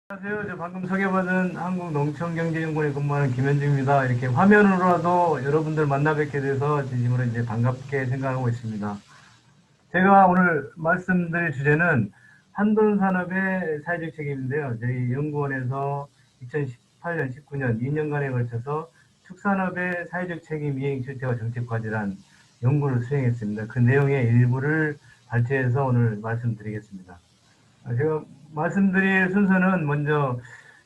안녕하세요. 저 방금 소개받은 한국농촌경제연구원에 근무하는 김현주입니다. 이렇게 화면으로라도 여러분들 만나 뵙게 돼서 진심으로 이제 반갑게 생각하고 있습니다. 제가 오늘 말씀드릴 주제는 한돈산업의 사회적 책임인데요. 저희 연구원에서 2018년, 19년 2년간에 걸쳐서 축산업의 사회적 책임 이행 실태와 정책 과제란 연구를 수행했습니다. 그 내용의 일부를 발췌해서 오늘 말씀드리겠습니다. 제가 말씀드릴 순서는 먼저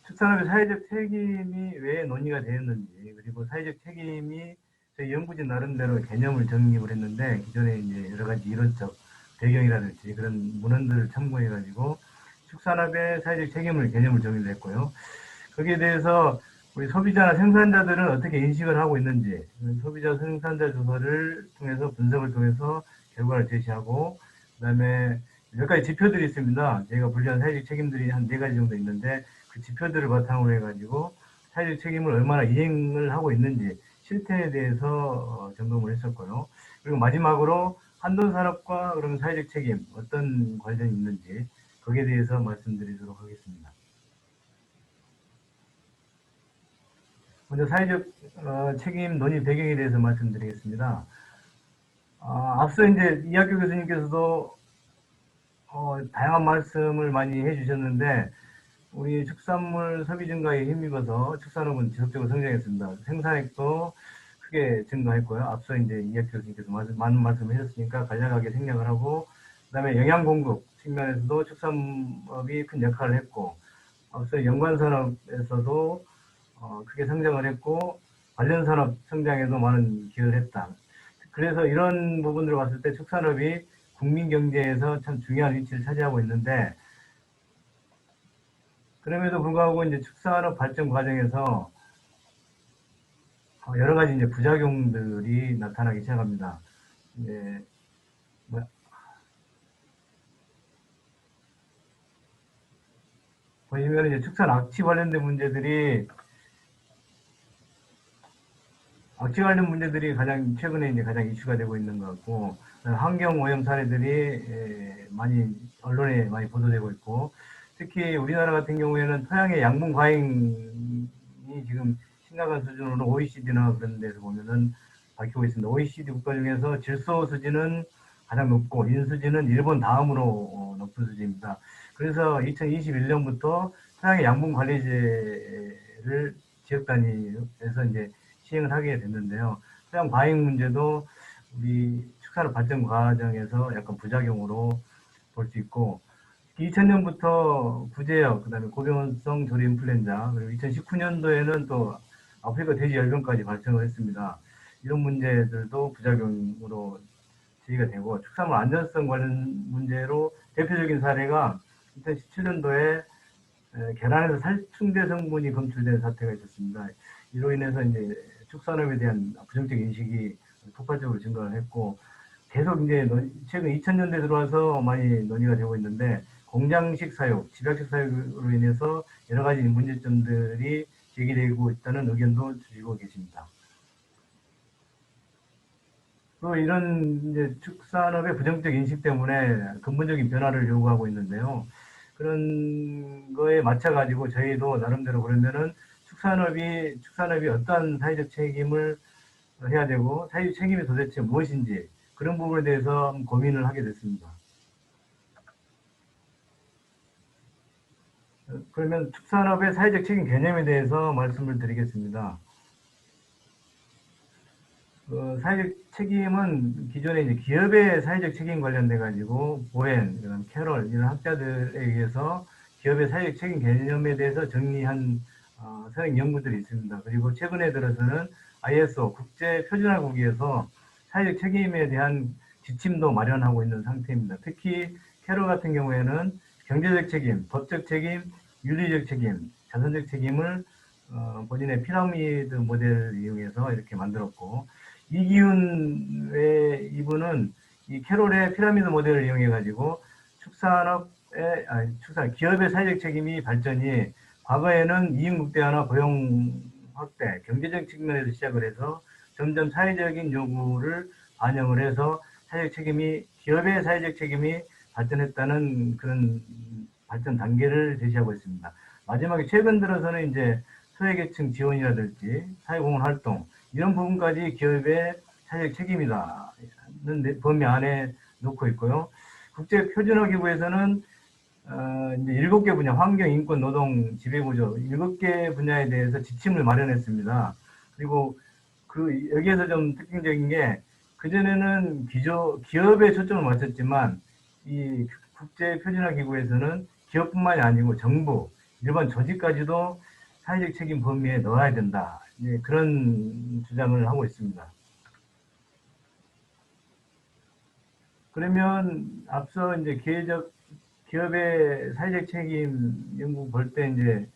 축산업의 사회적 책임이 왜 논의가 되었는지, 그리고 사회적 책임이 저희 연구진 나름대로 개념을 정립을 했는데, 기존에 이제 여러 가지 이론적 배경이라든지 그런 문헌들을 참고해가지고 축산업의 사회적 책임을 개념을 정립을 했고요. 거기에 대해서 우리 소비자나 생산자들은 어떻게 인식을 하고 있는지, 소비자 생산자 조사를 통해서 분석을 통해서 결과를 제시하고, 그다음에 몇 가지 지표들이 있습니다. 저희가 분류한 사회적 책임들이 한 4가지 정도 있는데, 그 지표들을 바탕으로 해가지고 사회적 책임을 얼마나 이행을 하고 있는지 실태에 대해서 점검을 했었고요. 그리고 마지막으로 한돈산업과 그러면 사회적 책임 어떤 관련이 있는지 거기에 대해서 말씀드리도록 하겠습니다. 먼저 사회적 책임 논의 배경에 대해서 말씀드리겠습니다. 앞서 이제 이학규 교수님께서도 다양한 말씀을 많이 해주셨는데, 우리 축산물 소비 증가에 힘입어서 축산업은 지속적으로 성장했습니다. 생산액도 크게 증가했고요. 앞서 이제 이학규 교수님께서 많은 말씀을 해주셨으니까 간략하게 생략을 하고, 그 다음에 영양 공급 측면에서도 축산업이 큰 역할을 했고, 앞서 연관산업에서도 크게 성장을 했고, 관련 산업 성장에도 많은 기여를 했다. 그래서 이런 부분들을 봤을 때 축산업이 국민 경제에서 참 중요한 위치를 차지하고 있는데, 그럼에도 불구하고 이제 축산업 발전 과정에서 여러 가지 이제 부작용들이 나타나기 시작합니다. 이제 뭐 보시면 이제 축산 악취 관련된 문제들이 가장 최근에 이제 가장 이슈가 되고 있는 것 같고, 환경 오염 사례들이 많이 언론에 많이 보도되고 있고, 특히 우리나라 같은 경우에는 토양의 양분 과잉이 지금 심각한 수준으로 OECD나 그런 데서 보면은 밝히고 있습니다. OECD 국가 중에서 질소 수준은 가장 높고 인수지는 일본 다음으로 높은 수준입니다. 그래서 2021년부터 토양의 양분 관리제를 지역 단위에서 이제 시행을 하게 됐는데요. 토양 과잉 문제도 우리 축산업 발전 과정에서 약간 부작용으로 볼 수 있고, 2000년부터 구제역, 그다음에 고병원성 조류 인플루엔자, 그리고 2019년도에는 또 아프리카 돼지 열병까지 발생을 했습니다. 이런 문제들도 부작용으로 제기가 되고, 축산물 안전성 관련 문제로 대표적인 사례가 2017년도에 계란에서 살충제 성분이 검출된 사태가 있었습니다. 이로 인해서 이제 축산업에 대한 부정적 인식이 폭발적으로 증가를 했고, 계속 이제 최근 2000년대 들어와서 많이 논의가 되고 있는데, 공장식 사육, 집약식 사육으로 인해서 여러 가지 문제점들이 제기되고 있다는 의견도 주시고 계십니다. 또 이런 이제 축산업의 부정적 인식 때문에 근본적인 변화를 요구하고 있는데요. 그런 거에 맞춰가지고 저희도 나름대로 그러면은 축산업이 어떠한 사회적 책임을 해야 되고, 사회적 책임이 도대체 무엇인지 그런 부분에 대해서 고민을 하게 됐습니다. 그러면 축산업의 사회적 책임 개념에 대해서 말씀을 드리겠습니다. 사회적 책임은 기존에 이제 기업의 사회적 책임 관련돼 가지고 보엔, 캐럴 이런 학자들에 의해서 기업의 사회적 책임 개념에 대해서 정리한 서양 연구들이 있습니다. 그리고 최근에 들어서는 ISO 국제 표준화국에서 사회적 책임에 대한 지침도 마련하고 있는 상태입니다. 특히 캐럴 같은 경우에는 경제적 책임, 법적 책임, 윤리적 책임, 자선적 책임을 본인의 피라미드 모델을 이용해서 이렇게 만들었고, 이기훈의 이분은 이 캐롤의 피라미드 모델을 이용해 가지고 기업의 사회적 책임이 발전이 과거에는 이익 극대화나 고용 확대, 경제적 측면에서 시작을 해서 점점 사회적인 요구를 반영을 해서 기업의 사회적 책임이 발전했다는 그런 발전 단계를 제시하고 있습니다. 마지막에 최근 들어서는 이제 소외계층 지원이라든지 사회공헌 활동 이런 부분까지 기업의 사회적 책임이다는 범위 안에 놓고 있고요. 국제표준화기구에서는 이제 7개 분야, 환경, 인권, 노동, 지배구조 7개 분야에 대해서 지침을 마련했습니다. 그리고 여기에서 좀 특징적인 게 그전에는 기업에 초점을 맞췄지만 이 국제표준화기구에서는 기업뿐만이 아니고 정부, 일반 조직까지도 사회적 책임 범위에 넣어야 된다. 그런 주장을 하고 있습니다. 그러면 앞서 이제 기업의 사회적 책임 연구 볼 때 이제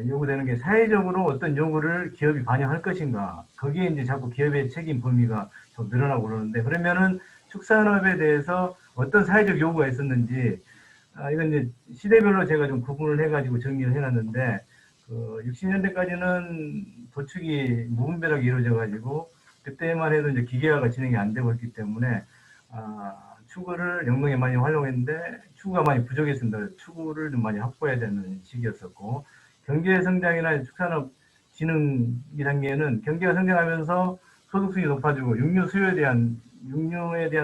요구되는 게 사회적으로 어떤 요구를 기업이 반영할 것인가. 거기에 이제 자꾸 기업의 책임 범위가 좀 늘어나고 그러는데 그러면은 축산업에 대해서 어떤 사회적 요구가 있었는지 이건 이제 시대별로 제가 좀 구분을 해가지고 정리를 해놨는데 60년대까지는 도축이 무분별하게 이루어져가지고 그때만 해도 이제 기계화가 진행이 안 되고 있기 때문에 추구를 영농에 많이 활용했는데 추구가 많이 부족했습니다. 추구를 좀 많이 확보해야 되는 시기였었고 경제 성장이나 축산업 진흥 이 단계에는 경제가 성장하면서 소득 수준이 높아지고 육류에 대한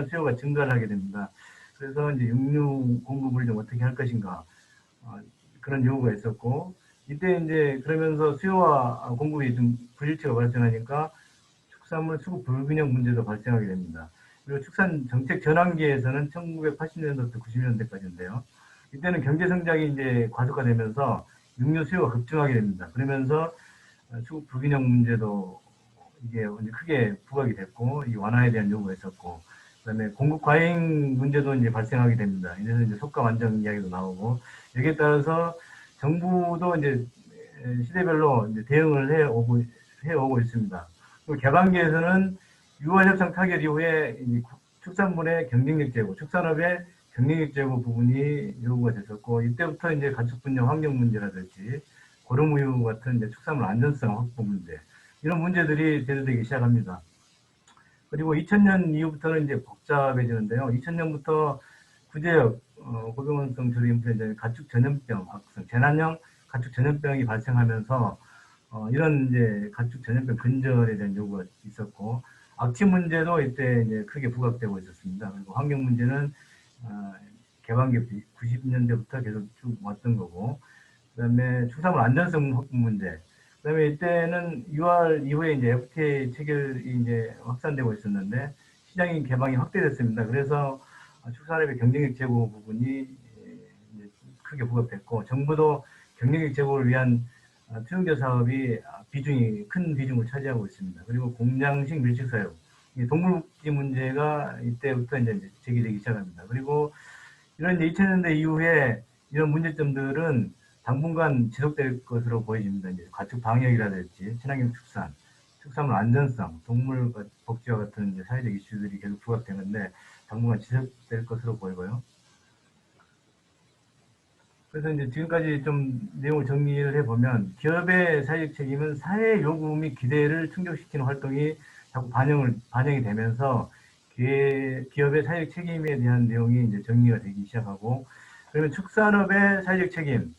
수요가 증가를 하게 됩니다. 그래서 이제 육류 공급을 좀 어떻게 할 것인가 그런 요구가 있었고 이때 이제 그러면서 수요와 공급이 좀 불일치가 발생하니까 축산물 수급 불균형 문제도 발생하게 됩니다. 그리고 축산 정책 전환기에서는 1980년부터 90년대까지인데요. 이때는 경제 성장이 이제 과속화되면서 육류 수요가 급증하게 됩니다. 그러면서 수급 불균형 문제도 이게 크게 부각이 됐고, 이 완화에 대한 요구가 있었고, 그다음에 공급 과잉 문제도 이제 발생하게 됩니다. 이래서 이제 속감 안정 이야기도 나오고, 여기에 따라서 정부도 이제 시대별로 이제 대응을 해오고 있습니다. 그리고 개방기에서는 6월 협상 타결 이후에 축산물의 경쟁력 제고, 축산업의 경쟁력 제고 부분이 요구가 됐었고, 이때부터 이제 가축 분야 환경 문제라든지 고령 우유 같은 이제 축산물 안전성 확보 문제 이런 문제들이 대두되기 시작합니다. 그리고 2000년 이후부터는 이제 복잡해지는데요. 2000년부터 구제역 고병원성 조류 인플루엔자 가축 전염병 확산, 재난형 가축 전염병이 발생하면서 이런 이제 가축 전염병 근절에 대한 요구가 있었고 악취 문제도 이때 이제 크게 부각되고 있었습니다. 그리고 환경 문제는 개방기 90년대부터 계속 쭉 왔던 거고, 그다음에 축산물 안전성 확보 문제, 그다음에 이때는 6월 이후에 이제 FTA 체결이 이제 확산되고 있었는데 시장이 개방이 확대됐습니다. 그래서 축산업의 경쟁력 제고 부분이 크게 부각됐고 정부도 경쟁력 제고를 위한 투영제 사업이 큰 비중을 차지하고 있습니다. 그리고 공장식 밀식 사육, 동물복지 문제가 이때부터 이제 제기되기 시작합니다. 그리고 이런 이제 2000년대 이후에 이런 문제점들은 당분간 지속될 것으로 보여집니다. 이제 가축 방역이라든지 친환경 축산, 축산물 안전성, 동물 복지와 같은 이제 사회적 이슈들이 계속 부각되는데 당분간 지속될 것으로 보이고요. 그래서 이제 지금까지 좀 내용을 정리를 해보면 기업의 사회적 책임은 사회 요구 및 기대를 충족시키는 활동이 자꾸 반영이 되면서 기업의 사회적 책임에 대한 내용이 이제 정리가 되기 시작하고 그러면 축산업의 사회적 책임이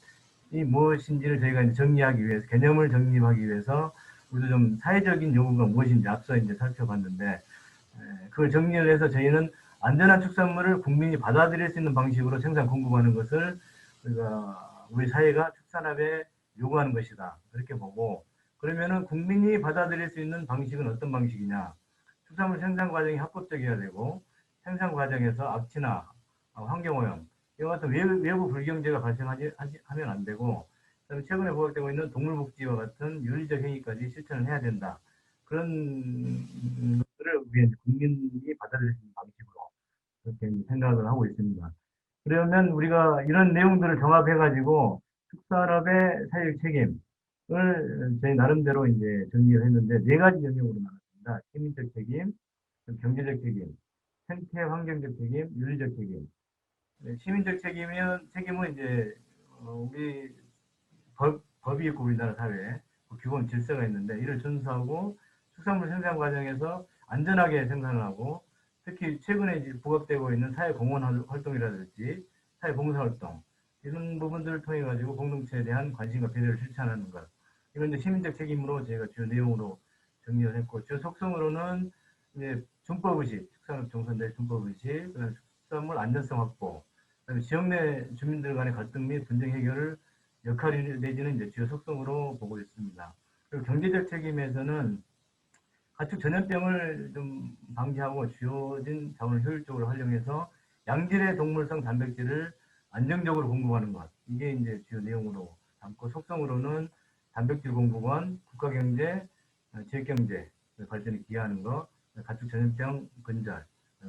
무엇인지를 저희가 이제 정리하기 위해서 개념을 정립하기 위해서 우리도 좀 사회적인 요구가 무엇인지 앞서 이제 살펴봤는데 그걸 정리를 해서 저희는 안전한 축산물을 국민이 받아들일 수 있는 방식으로 생산 공급하는 것을 우리 사회가 축산업에 요구하는 것이다. 그렇게 보고 그러면은 국민이 받아들일 수 있는 방식은 어떤 방식이냐? 축산물 생산 과정이 합법적이어야 되고 생산 과정에서 악취나 환경오염 이와 같은 외부 불경제가 발생하면 안 되고 최근에 부각되고 있는 동물복지와 같은 윤리적 행위까지 실천을 해야 된다. 그런 것들을 우리 국민이 받아들일 수 있는 방식으로 그렇게 생각을 하고 있습니다. 그러면 우리가 이런 내용들을 종합해가지고 축산업의 사회적 책임을 저희 나름대로 이제 정리를 했는데 네 가지 영역으로 나눴습니다. 시민적 책임, 경제적 책임, 생태 환경적 책임, 윤리적 책임. 시민적 책임은 이제 우리 법이 있고 우리나라 사회에 기본 질서가 있는데 이를 준수하고 축산물 생산 과정에서 안전하게 생산을 하고 특히 최근에 이제 부각되고 있는 사회 공헌 활동이라든지 사회 봉사 활동 이런 부분들을 통해 가지고 공동체에 대한 관심과 배려를 실천하는 것. 이건 이제 시민적 책임으로 제가 주요 내용으로 정리를 했고, 주요 속성으로는 이제 준법의식, 축산업 종선대 준법의식, 그다음에 축산물 안전성 확보, 그다음에 지역 내 주민들 간의 갈등 및 분쟁 해결을 역할을 내지는 이제 주요 속성으로 보고 있습니다. 그리고 경제적 책임에서는 가축 전염병을 좀 방지하고 주어진 자원을 효율적으로 활용해서 양질의 동물성 단백질을 안정적으로 공급하는 것. 이게 이제 주요 내용으로 담고, 속성으로는 단백질 공급원, 국가경제, 지역경제 발전에 기여하는 것, 가축 전염병 근절,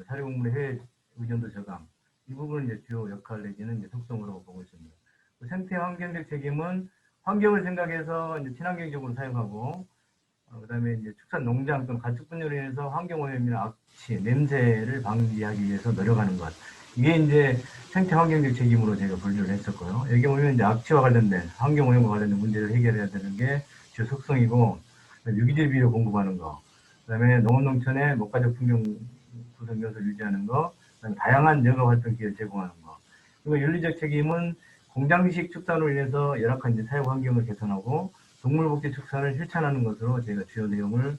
사료공물의 해외 의존도 저감. 이 부분은 이제 주요 역할 내지는 이제 속성으로 보고 있습니다. 생태 환경적 책임은 환경을 생각해서 이제 친환경적으로 사용하고, 그다음에 이제 축산 농장 또는 가축 분열로 인해서 환경 오염이나 악취, 냄새를 방지하기 위해서 노력하는 것. 이게 이제 생태 환경적 책임으로 제가 분류를 했었고요. 여기 보면 이제 악취와 관련된 환경 오염과 관련된 문제를 해결해야 되는 게 주 속성이고, 유기질 비료 공급하는 거, 그다음에 농업 농촌의 목가적 풍경 구성 요소를 유지하는 거, 그다음에 다양한 여가 활동 기회를 제공하는 거. 그리고 윤리적 책임은 공장식 축산으로 인해서 열악한 이제 사육 환경을 개선하고 동물복지 축산을 실천하는 것으로 제가 주요 내용을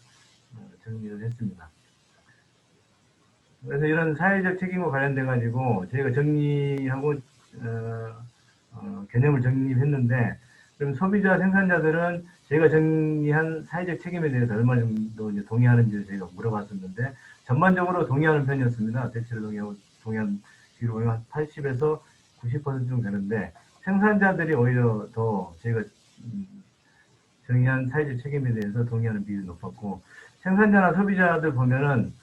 정리를 했습니다. 그래서 이런 사회적 책임과 관련돼 가지고 저희가 정리하고 개념을 정립했는데, 그럼 소비자 생산자들은 저희가 정리한 사회적 책임에 대해서 얼마 정도 이제 동의하는지를 저희가 물어봤었는데, 전반적으로 동의하는 편이었습니다. 대체로 동의한 비율이 한 80에서 90% 정도 되는데, 생산자들이 오히려 더 저희가 정의한 사회적 책임에 대해서 동의하는 비율이 높았고, 생산자나 소비자들 보면은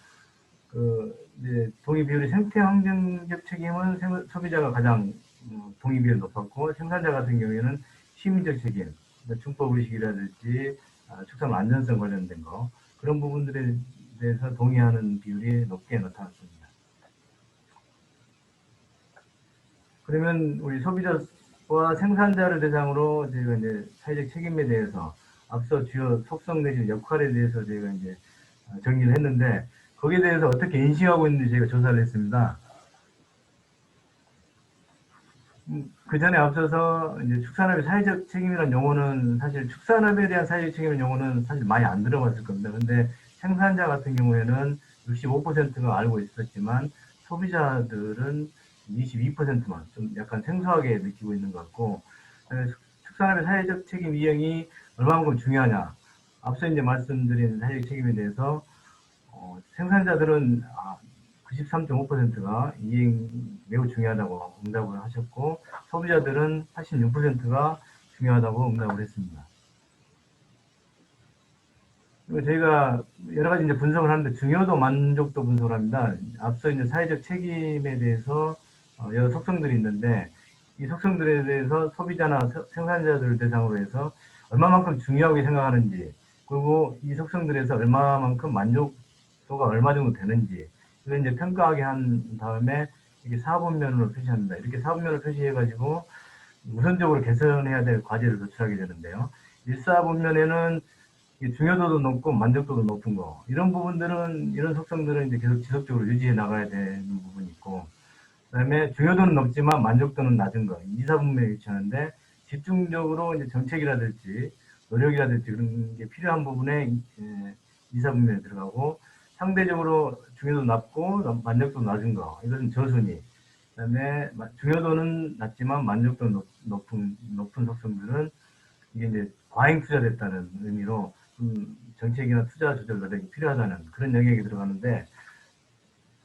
이제 동의 비율이 생태 환경적 책임은 소비자가 가장 동의 비율이 높았고, 생산자 같은 경우에는 시민적 책임, 준법 의식이라든지 축산 안전성 관련된 거, 그런 부분들에 대해서 동의하는 비율이 높게 나타났습니다. 그러면 우리 소비자와 생산자를 대상으로 저희가 이제 사회적 책임에 대해서 앞서 주요 속성 내지 역할에 대해서 저희가 이제 정리를 했는데, 거기에 대해서 어떻게 인식하고 있는지 저희가 조사를 했습니다. 그 전에 앞서서 이제 축산업의 사회적 책임이라는 용어는, 사실 축산업에 대한 사회적 책임이라는 용어는 사실 많이 안 들어봤을 겁니다. 근데 생산자 같은 경우에는 65%가 알고 있었지만 소비자들은 22%만 좀 약간 생소하게 느끼고 있는 것 같고, 축산업의 사회적 책임 이행이 얼마만큼 중요하냐. 앞서 이제 말씀드린 사회적 책임에 대해서 생산자들은 93.5%가 이행 매우 중요하다고 응답을 하셨고, 소비자들은 86%가 중요하다고 응답을 했습니다. 그리고 저희가 여러 가지 이제 분석을 하는데, 중요도 만족도 분석을 합니다. 앞서 이제 사회적 책임에 대해서 여러 속성들이 있는데, 이 속성들에 대해서 소비자나 생산자들을 대상으로 해서 얼마만큼 중요하게 생각하는지, 그리고 이 속성들에서 얼마만큼 만족도가 얼마 정도 되는지, 이걸 이제 평가하게 한 다음에 이게 4분면으로 표시합니다. 이렇게 4분면을 표시해가지고 우선적으로 개선해야 될 과제를 도출하게 되는데요. 1, 4분면에는 중요도도 높고 만족도도 높은 거, 이런 부분들은, 이런 속성들은 이제 계속 지속적으로 유지해 나가야 되는 부분이 있고, 그다음에 중요도는 높지만 만족도는 낮은 거, 2, 4분면에 위치하는데, 집중적으로 이제 정책이라든지 노력이라든지 그런 게 필요한 부분에 2, 4분면에 들어가고, 상대적으로 중요도 낮고 만족도 낮은 거, 이것은 저순위. 그다음에 중요도는 낮지만 만족도 높은 속성들은 이게 이제 과잉 투자됐다는 의미로 정책이나 투자 조절 노력이 필요하다는 그런 영역이 들어가는데,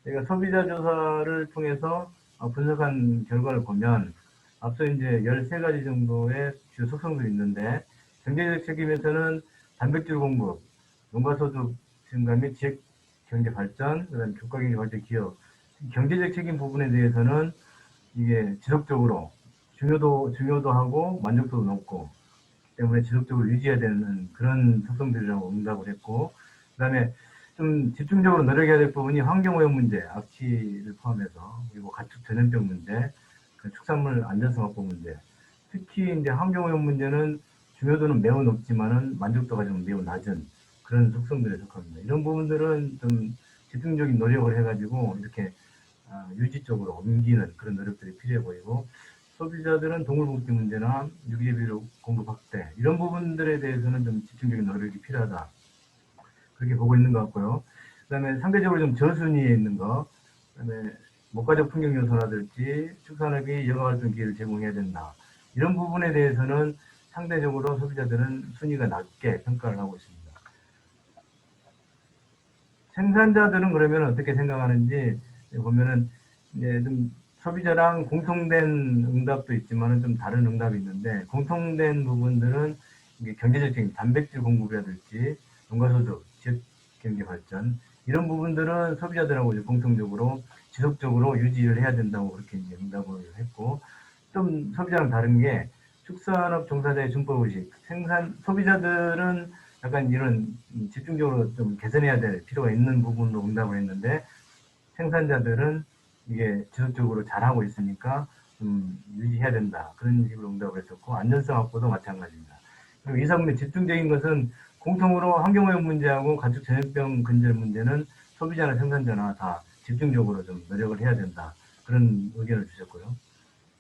저희가 소비자 조사를 통해서 분석한 결과를 보면 앞서 이제 13가지 정도의 주요 속성들이 있는데, 경제적 책임에서는 단백질 공급, 농가소득 증가 및 지역 경제 발전, 그다음에 국가 경제 발전 기여, 경제적 책임 부분에 대해서는 이게 지속적으로 중요도하고 만족도도 높고 때문에 지속적으로 유지해야 되는 그런 속성들이라고 응답을 했고, 그다음에 좀 집중적으로 노력해야 될 부분이 환경오염 문제, 악취를 포함해서, 그리고 가축 전염병 문제, 축산물 안전성 확보 문제, 특히 이제 환경오염 문제는 중요도는 매우 높지만은 만족도가 좀 매우 낮은 그런 속성들에 속합니다. 이런 부분들은 좀 집중적인 노력을 해가지고 이렇게 유지 쪽으로 옮기는 그런 노력들이 필요해 보이고, 소비자들은 동물복지 문제나 유기비료 공급 확대 이런 부분들에 대해서는 좀 집중적인 노력이 필요하다. 그렇게 보고 있는 것 같고요. 그다음에 상대적으로 좀 저순위에 있는 거, 그다음에 목가적 풍경 요소라든지 축산업이 여가활동 기회를 제공해야 된다. 이런 부분에 대해서는 상대적으로 소비자들은 순위가 낮게 평가를 하고 있습니다. 생산자들은 그러면 어떻게 생각하는지 보면은 이제 좀 소비자랑 공통된 응답도 있지만은 좀 다른 응답이 있는데 공통된 부분들은 이게 경제적인 단백질 공급이라든지 농가소득, 지역 경제 발전 이런 부분들은 소비자들하고 이제 공통적으로 지속적으로 유지를 해야 된다고 그렇게 이제 응답을 했고 좀 소비자랑 다른 게 축산업 종사자의 준법의식 생산 소비자들은 약간 이런 집중적으로 좀 개선해야 될 필요가 있는 부분으로 응답을 했는데 생산자들은 이게 지속적으로 잘하고 있으니까 좀 유지해야 된다. 그런 식으로 응답을 했었고 안전성 확보도 마찬가지입니다. 그리고 이상의 집중적인 것은 공통으로 환경오염 문제하고 가축 전염병 근절 문제는 소비자나 생산자나 다 집중적으로 좀 노력을 해야 된다. 그런 의견을 주셨고요.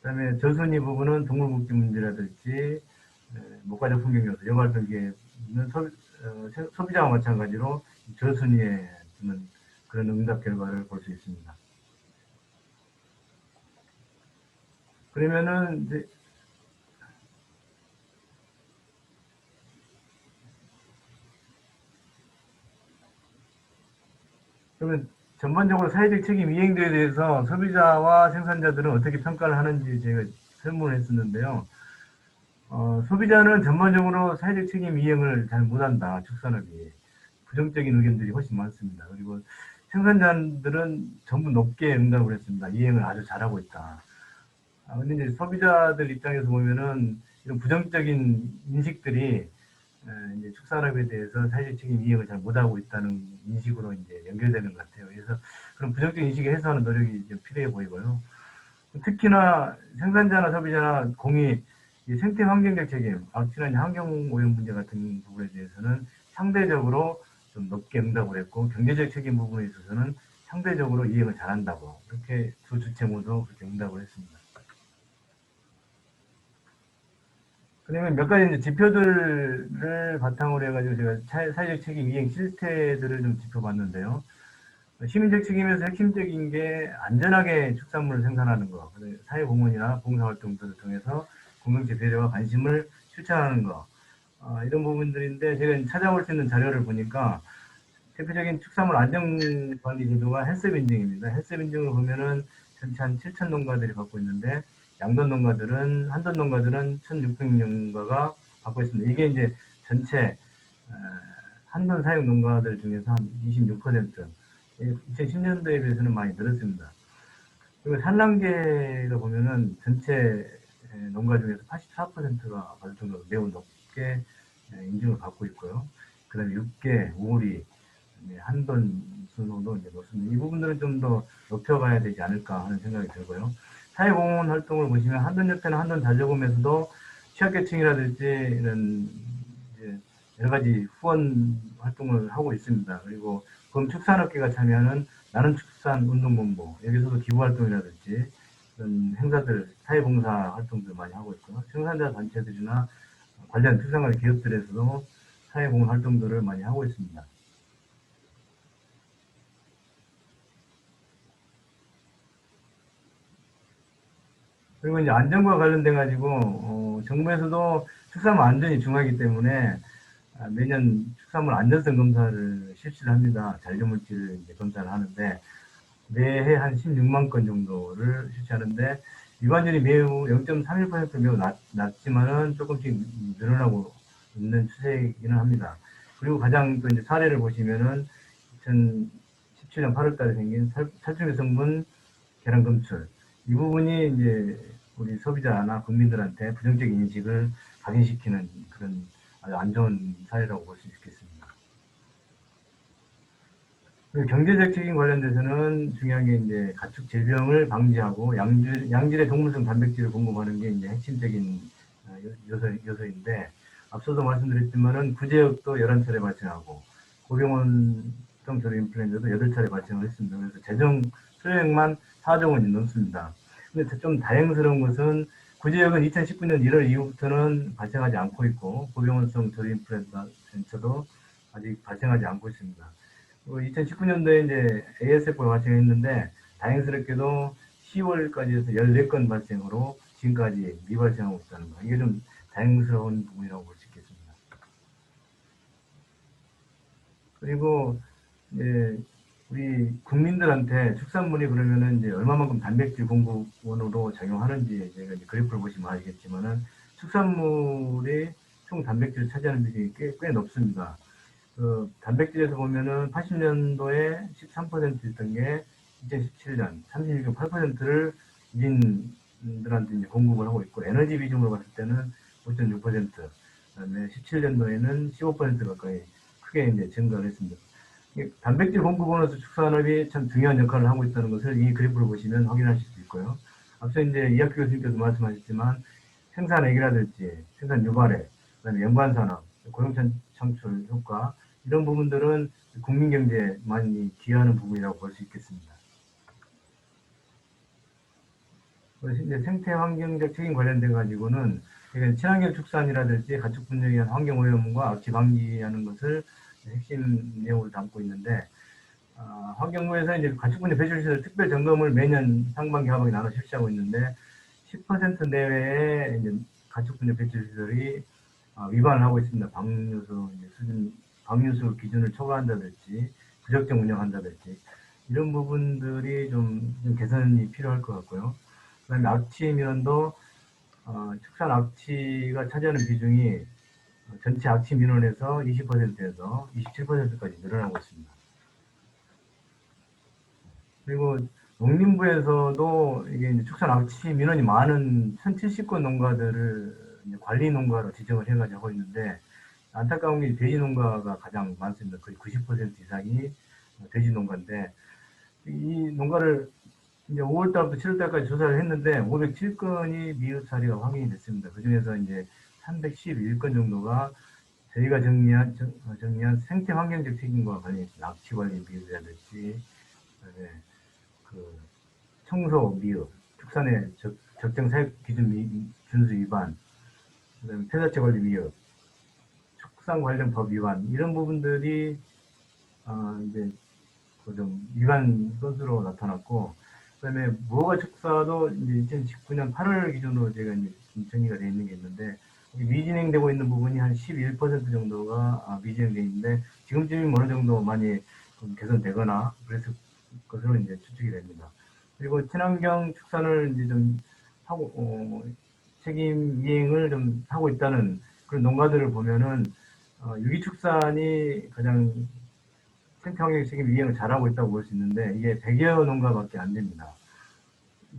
그다음에 저순위 부분은 동물복지 문제라든지 목가적 풍경 요소, 여가활동기에는 소비자와 마찬가지로 저순위에 두는 그런 응답 결과를 볼 수 있습니다. 그러면은 이제 그러면 전반적으로 사회적 책임 이행도에 대해서 소비자와 생산자들은 어떻게 평가를 하는지 제가 설문을 했었는데요. 소비자는 전반적으로 사회적 책임 이행을 잘 못한다. 축산업이 부정적인 의견들이 훨씬 많습니다. 그리고 생산자들은 전부 높게 응답을 했습니다. 이행을 아주 잘하고 있다. 근데 이제 소비자들 입장에서 보면은 이런 부정적인 인식들이 이제 축산업에 대해서 사회적 책임 이행을 잘 못하고 있다는 인식으로 이제 연결되는 것 같아요. 그래서 그런 부정적인 인식을 해소하는 노력이 좀 필요해 보이고요. 특히나 생산자나 소비자나 공이 생태 환경적 책임, 악취나 환경 오염 문제 같은 부분에 대해서는 상대적으로 좀 높게 응답을 했고 경제적 책임 부분에 있어서는 상대적으로 이행을 잘한다고 그렇게 두 주체 모두 그렇게 응답을 했습니다. 그러면 몇 가지 이제 지표들을 바탕으로 해가지고 제가 사회적 책임 이행 실태들을 좀 짚어봤는데요. 시민적 책임에서 핵심적인 게 안전하게 축산물을 생산하는 것, 사회공헌이나 봉사활동들을 통해서 공동체 배려와 관심을 실천하는 것, 이런 부분들인데 제가 찾아올 수 있는 자료를 보니까 대표적인 축산물 안전관리 제도가 헬스업 인증입니다. 헬스업 인증을 보면은 전체 한 7천 농가들이 받고 있는데 양돈 농가들은 한돈 농가들은 1,600농가가 받고 있습니다. 이게 이제 전체 한돈 사육 농가들 중에서 한 26%, 2010년도에 비해서는 많이 늘었습니다. 그리고 산란계가 보면은 전체 농가 중에서 84%가 받을 정도로 매우 높게 인증을 받고 있고요. 그 다음에 육계, 오리, 한돈 순서도 이제 높습니다. 이 부분들은 좀 더 높여가야 되지 않을까 하는 생각이 들고요. 사회공헌 활동을 보시면 한돈협회나 한돈자조금에서도 취약계층이라든지 이런 이제 여러 가지 후원 활동을 하고 있습니다. 그리고 범축산업계가 참여하는 나는 축산 운동본부 여기서도 기부활동이라든지 이런 행사들 사회봉사 활동들 많이 하고 있고요. 생산자 단체들이나 관련 특성화된 기업들에서도 사회공헌 활동들을 많이 하고 있습니다. 그리고 이제 안전과 관련돼 가지고 정부에서도 축산물 안전이 중요하기 때문에 매년 축산물 안전성 검사를 실시를 합니다. 잔류물질 검사를 하는데 매해 한 16만 건 정도를 실시하는데 위반율이 매우 0.31% 매우 낮지만은 조금씩 늘어나고 있는 추세이기는 합니다. 그리고 가장 또 이제 사례를 보시면은 2017년 8월 달에 생긴 살충제 성분 계량 검출 이 부분이 이제 우리 소비자나 국민들한테 부정적 인식을 각인시키는 그런 아주 안 좋은 사례라고 볼 수 있겠습니다. 그리고 경제적 책임 관련돼서는 중요한 게 이제 가축 질병을 방지하고 양질의 동물성 단백질을 공급하는 게 이제 핵심적인 요소인데 앞서도 말씀드렸지만은 구제역도 11차례 발생하고 고병원성 조류 인플루엔자도 8차례 발생을 했습니다. 그래서 재정 소액만 4조 원이 넘습니다. 근데 좀 다행스러운 것은 구제역은 2019년 1월 이후부터는 발생하지 않고 있고 고병원성 조류인플루엔자도 아직 발생하지 않고 있습니다. 2019년도에 이제 ASF가 발생했는데 다행스럽게도 10월까지 해서 14건 발생으로 지금까지 미발생하고 있다는 거. 이게 좀 다행스러운 부분이라고 볼 수 있겠습니다. 그리고 이제 우리 국민들한테 축산물이 그러면은 이제 얼마만큼 단백질 공급원으로 작용하는지 제가 이제 그래프를 보시면 아시겠지만은 축산물이 총 단백질을 차지하는 비중이 꽤 높습니다. 그 단백질에서 보면은 80년도에 13%였던 게 2017년 36.8%를 미진들한테 이제 공급을 하고 있고 에너지 비중으로 봤을 때는 5.6%, 그다음에 17년도에는 15% 가까이 크게 이제 증가를 했습니다. 단백질 공급원으로서 축산업이 참 중요한 역할을 하고 있다는 것을 이 그래프를 보시면 확인하실 수 있고요. 앞서 이제 이학규 교수님께서 말씀하셨지만 생산액이라든지 생산 유발액, 그다음에 연관산업, 고용 창출 효과 이런 부분들은 국민 경제에 많이 기여하는 부분이라고 볼 수 있겠습니다. 이제 생태 환경적 책임 관련돼 가지고는 친환경 축산이라든지 가축 분열에 의한 환경 오염과 악취 방지하는 것을 핵심 내용을 담고 있는데 환경부에서 이제 가축분해 배출시설 특별 점검을 매년 상반기 하반기 나눠 실시하고 있는데 10% 내외의 이제 가축분해 배출시설이 위반을 하고 있습니다. 방류수 수준, 방류수 기준을 초과한다든지 부적정 운영한다든지 이런 부분들이 좀 개선이 필요할 것 같고요. 그다음에 악취 민원도 축산 악취가 차지하는 비중이 전체 악취 민원에서 20%에서 27%까지 늘어나고 있습니다. 그리고 농림부에서도 이게 이제 축산 악취 민원이 많은 1,070건 농가들을 관리 농가로 지정을 해가지고 하고 있는데 안타까운 게 돼지 농가가 가장 많습니다. 거의 90% 이상이 돼지 농가인데 이 농가를 이제 5월달부터 7월달까지 조사를 했는데 507건이 미흡 사례가 확인이 됐습니다. 그 중에서 이제 311건 정도가 저희가 정리한 생태 환경적 책임과 관련해서 악취 관리 미흡이라든지 그 청소 미흡, 축산의 적정 사육 기준 준수 위반, 그다음에 폐사체 관리 미흡, 축산 관련 법 위반 이런 부분들이 이제 좀 위반 건수로 나타났고, 그다음에 무허가 축사도 이제 2019년 8월 기준으로 제가 이제 정리가 되어 있는 게 있는데 미진행되고 있는 부분이 한 11% 정도가 미진행되어 있는데 지금쯤이면 어느 정도 많이 개선되거나 그랬을 것으로 이제 추측이 됩니다. 그리고 친환경 축산을 이제 좀 하고 책임 이행을 좀 하고 있다는 그런 농가들을 보면은 유기축산이 가장 생태환경 책임 이행을 잘하고 있다고 볼 수 있는데 이게 100여 농가밖에 안 됩니다.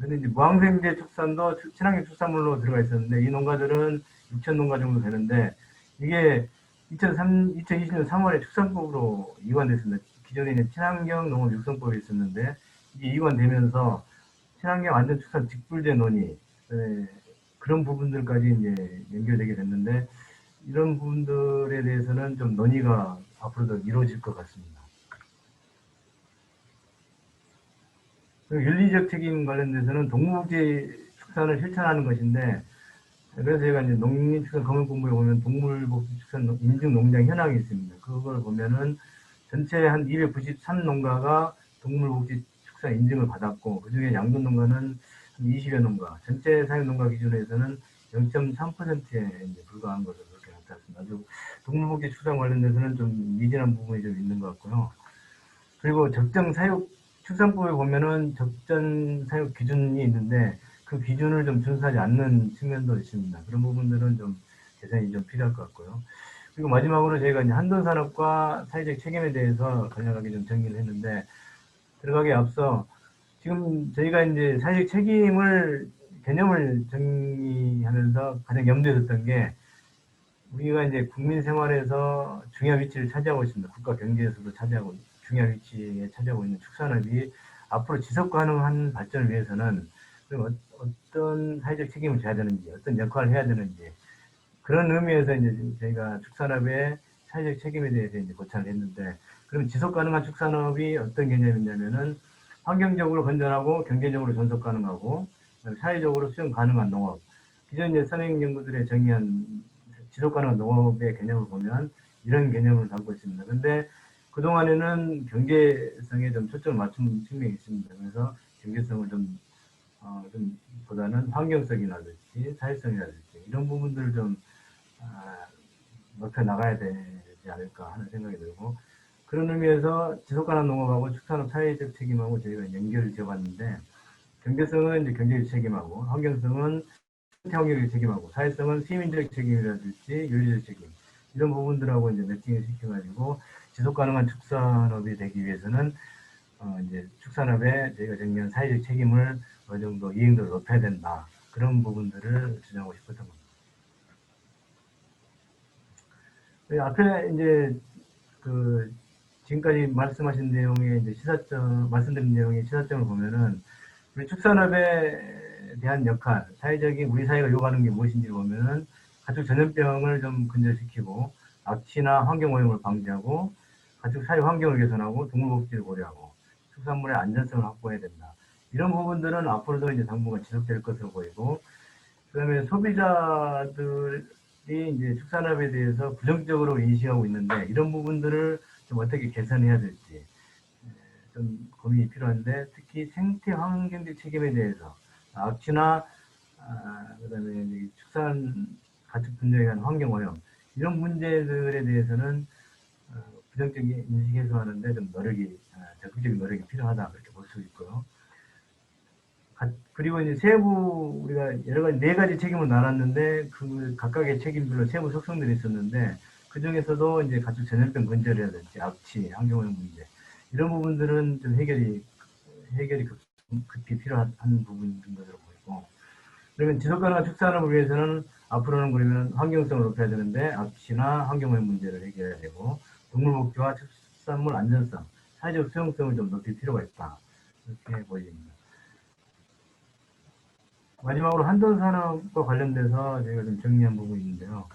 근데 이제 무항생제 축산도 친환경 축산물로 들어가 있었는데 이 농가들은 6천 농가 정도 되는데 이게 2020년 3월에 축산법으로 이관됐습니다. 기존에는 친환경 농업 육성법이 있었는데 이게 이관되면서 친환경 안전 축산 직불제 논의 그런 부분들까지 이제 연결되게 됐는데 이런 부분들에 대해서는 좀 논의가 앞으로도 이루어질 것 같습니다. 윤리적 책임 관련돼서는 동물복지 축산을 실천하는 것인데 그래서 제가 이제 농림축산 검역본부에 보면 동물복지 축산 인증 농장 현황이 있습니다. 그걸 보면은 전체 한 293농가가 동물복지 축산 인증을 받았고 그중에 양돈 농가는 20여 농가, 전체 사육 농가 기준에서는 0.3%에 이제 불과한 것으로 그렇게 나타났습니다. 아주 동물복지 축산 관련돼서는 좀 미진한 부분이 좀 있는 것 같고요. 그리고 적정 사육 축산법에 보면은 적정 사육 기준이 있는데 그 기준을 좀 준수하지 않는 측면도 있습니다. 그런 부분들은 좀 개선이 좀 필요할 것 같고요. 그리고 마지막으로 저희가 이제 한돈산업과 사회적 책임에 대해서 간략하게 좀 정리를 했는데 들어가기에 앞서 지금 저희가 이제 사회적 책임을 개념을 정리하면서 가장 염두에 뒀던 게 우리가 이제 국민 생활에서 중요한 위치를 차지하고 있습니다. 국가 경제에서도 차지하고 중요한 위치에 차지하고 있는 축산업이 앞으로 지속 가능한 발전을 위해서는 어떤 사회적 책임을 져야 되는지, 어떤 역할을 해야 되는지 그런 의미에서 이제 저희가 축산업의 사회적 책임에 대해서 이제 고찰을 했는데 그럼 지속 가능한 축산업이 어떤 개념이냐면은 환경적으로 건전하고 경제적으로 존속 가능하고 사회적으로 수용 가능한 농업 기존 이제 선행 연구들의 정의한 지속 가능한 농업의 개념을 보면 이런 개념을 담고 있습니다. 근데 그동안에는 경제성에 좀 초점을 맞춘 측면이 있습니다. 그래서 경제성을 좀 보다는 환경성이라든지 사회성이라든지 이런 부분들을 좀 높여 나가야 되지 않을까 하는 생각이 들고, 그런 의미에서 지속가능 농업하고 축산업 사회적 책임하고 저희가 연결을 지어봤는데, 경제성은 이제 경제적 책임하고, 환경성은 환경적 책임하고, 사회성은 시민적 책임이라든지 윤리적 책임, 이런 부분들하고 이제 매칭을 시켜가지고 지속 가능한 축산업이 되기 위해서는 이제 축산업에 저희가 정리한 사회적 책임을 어느 정도 이행도를 높여야 된다, 그런 부분들을 주장하고 싶었던 겁니다. 앞에 이제 그 지금까지 말씀하신 내용의 이제 말씀드린 내용의 시사점을 보면은, 우리 축산업에 대한 역할, 사회적인 우리 사회가 요구하는 게 무엇인지 보면은 가축 전염병을 좀 근절시키고 악취나 환경 오염을 방지하고 가축 사회 환경을 개선하고 동물 복지를 고려하고 축산물의 안전성을 확보해야 된다. 이런 부분들은 앞으로도 이제 당분간 지속될 것으로 보이고, 그다음에 소비자들이 이제 축산업에 대해서 부정적으로 인식하고 있는데, 이런 부분들을 좀 어떻게 개선해야 될지 좀 고민이 필요한데, 특히 생태 환경적 책임에 대해서 악취나 그다음에 축산 가축 분뇨에 의한 환경 오염, 이런 문제들에 대해서는 부정적인 인식 해소하는데 좀 적극적인 노력이 필요하다, 그렇게 볼 수 있고요. 그리고 이제 세부 우리가 여러 가지 4가지 책임을 나눴는데 그 각각의 책임별로 세부 속성들이 있었는데, 그 중에서도 이제 가축 전염병 근절이라든지 악취, 환경오염 문제, 이런 부분들은 좀 해결이 급히 필요한 부분인 것으로 보이고, 그러면 지속가능한 축산업을 위해서는 앞으로는 그러면 환경성을 높여야 되는데 악취나 환경오염 문제를 해결해야 되고, 동물 복지와 축산물 안전성, 사회적 수용성을 좀 높일 필요가 있다, 이렇게 보입니다. 마지막으로 한돈산업과 관련돼서 저희가 좀 정리한 부분이 있는데요.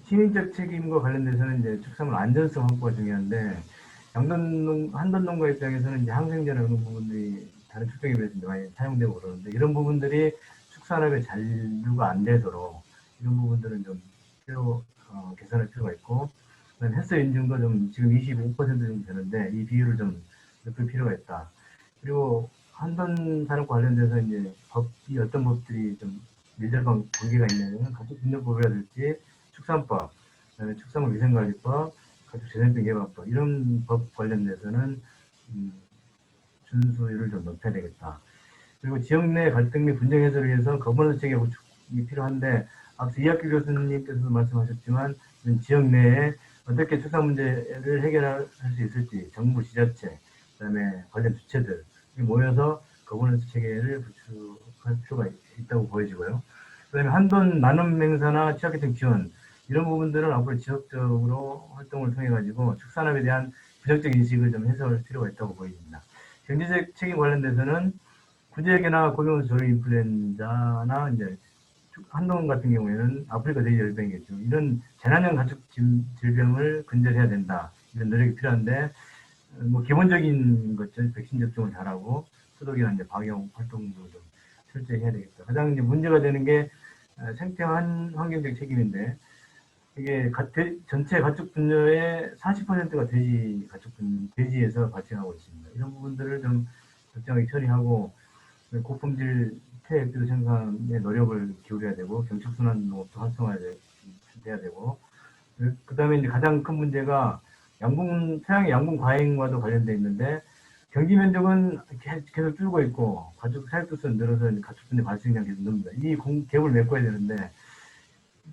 시민적 책임과 관련돼서는 이제 축산물 안전성 확보가 중요한데, 한돈농가 입장에서는 이제 항생제나 그런 부분들이 다른 축적에 비해서 많이 사용되고 그러는데, 이런 부분들이 축산업에 잔류가 안 되도록 이런 부분들은 좀 개선할 필요가 있고, 횟수 인증도 좀 지금 25% 정도 되는데 이 비율을 좀 높일 필요가 있다. 그리고 한돈 산업과 관련돼서 이제 어떤 법들이 좀 밀접한 관계가 있냐면 가축분뇨법이라든지 축산법, 그다음에 축산물 위생관리법, 가축 전염병 예방법, 이런 법 관련돼서는 준수율을 좀 높여야 되겠다. 그리고 지역 내 갈등 및 분쟁 해소를 위해서 거버넌스 체계 구축이 필요한데, 앞서 이학규 교수님께서도 말씀하셨지만 지역 내에 어떻게 축산 문제를 해결할 수 있을지 정부, 지자체, 그다음에 관련 주체들이 모여서 거버넌스 체계를 구축할 필요가 있다고 보여지고요. 그다음에 한돈 나눔 행사나 취약계층 지원, 이런 부분들은 앞으로 지속적으로 활동을 통해 가지고 축산업에 대한 부정적 인식을 좀 해소할 필요가 있다고 보입니다. 경제적 책임 관련돼서는 구제역이나 고병원수 조류 인플루엔자나 이제 한동 같은 경우에는 아프리카 돼지열병이겠죠. 이런 재난형 가축 질병을 근절해야 된다, 이런 노력이 필요한데, 뭐 기본적인 것들 백신 접종을 잘하고 소독이나 이제 방역 활동도 좀 철저히 해야 되겠다. 가장 이제 문제가 되는 게 생태 환경적 책임인데, 이게 전체 가축 분뇨의 40%가 돼지에서 발생하고 있습니다. 이런 부분들을 좀 적정하게 처리하고 고품질 폐액류 생산에 노력을 기울여야 되고, 경축순환 농업도 활성화돼야 되고, 그 다음에 이제 가장 큰 문제가 토양의 양분 과잉과도 관련돼 있는데, 경지 면적은 계속 줄고 있고 가축 사육수는 늘어서 가축 분뇨 발생량이 계속 늡니다. 이 갭을 메꿔야 되는데,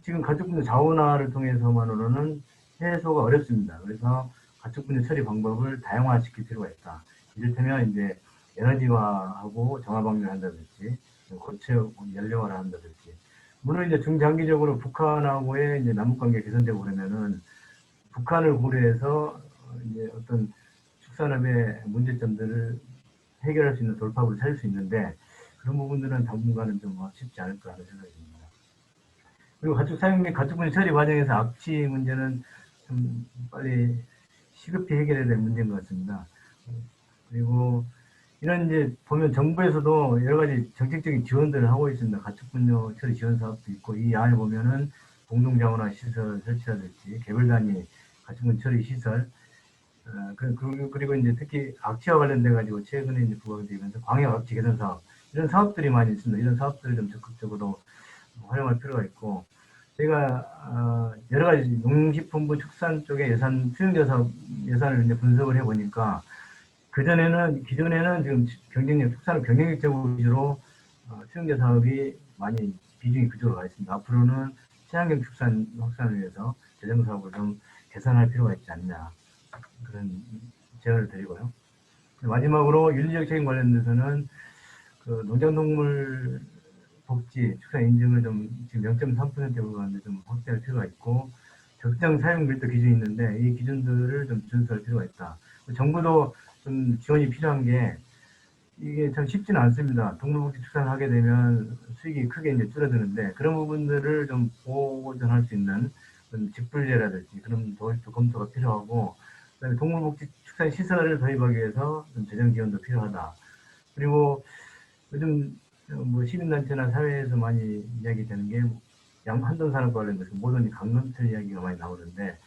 지금 가축 분뇨 자원화를 통해서만으로는 해소가 어렵습니다. 그래서 가축 분뇨 처리 방법을 다양화시킬 필요가 있다. 이를테면 이제 에너지화하고 정화방류를 한다든지, 고체 연료화를 한다든지, 물론 이제 중장기적으로 북한하고의 이제 남북관계 개선되고 그러면은 북한을 고려해서 이제 어떤 축산업의 문제점들을 해결할 수 있는 돌파구를 찾을 수 있는데, 그런 부분들은 당분간은 좀 쉽지 않을까 하는 생각이 듭니다. 그리고 가축 사육 및 가축 분뇨 처리 과정에서 악취 문제는 좀 빨리 시급히 해결해야 될 문제인 것 같습니다. 그리고 이런 이제 보면 정부에서도 여러 가지 정책적인 지원들을 하고 있습니다. 가축분뇨 처리 지원 사업도 있고 이 안에 보면은 공동자원화 시설 설치라든지 개별 단위 가축분 처리 시설 그리고 이제 특히 악취와 관련돼 가지고 최근에 이제 부각이 되면서 광역 악취 개선 사업 이런 사업들이 많이 있습니다. 이런 사업들을 좀 적극적으로 활용할 필요가 있고 저희가 여러 가지 농식품부 축산 쪽의 예산 수용자 사업 예산을 이제 분석을 해보니까 기존에는 지금 경쟁력, 축산업 경쟁력 제고 위주로 수용자 사업이 많이 비중이 그쪽으로 가 있습니다. 앞으로는 친환경 축산 확산을 위해서 재정 사업을 좀 개선할 필요가 있지 않냐 그런 제안을 드리고요. 마지막으로 윤리적 책임 관련돼서는 그 농장동물 복지 축산 인증을 좀 지금 0.3%에 불과한데 좀 확대할 필요가 있고 적정 사용 밀도 기준이 있는데 이 기준들을 좀 준수할 필요가 있다. 정부도 좀 지원이 필요한 게 이게 참 쉽지는 않습니다. 동물복지 축산을 하게 되면 수익이 크게 이제 줄어드는데 그런 부분들을 좀 보존할 수 있는 직불제라든지 그런 또 검토가 필요하고 그다음에 동물복지 축산 시설을 도입하기 위해서 좀 재정 지원도 필요하다. 그리고 요즘 뭐 시민단체나 사회에서 많이 이야기되는 게 한돈 산업과 관련돼서 모든 강건틀 이야기가 많이 나오는데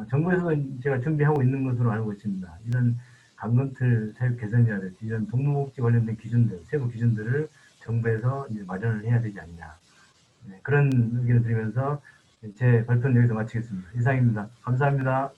정부에서도 제가 준비하고 있는 것으로 알고 있습니다. 이런 강건틀 사육 개선이라든지 이런 동물복지 관련된 기준들, 세부 기준들을 정부에서 이제 마련을 해야 되지 않냐. 네, 그런 의견을 드리면서 제 발표는 여기서 마치겠습니다. 이상입니다. 감사합니다.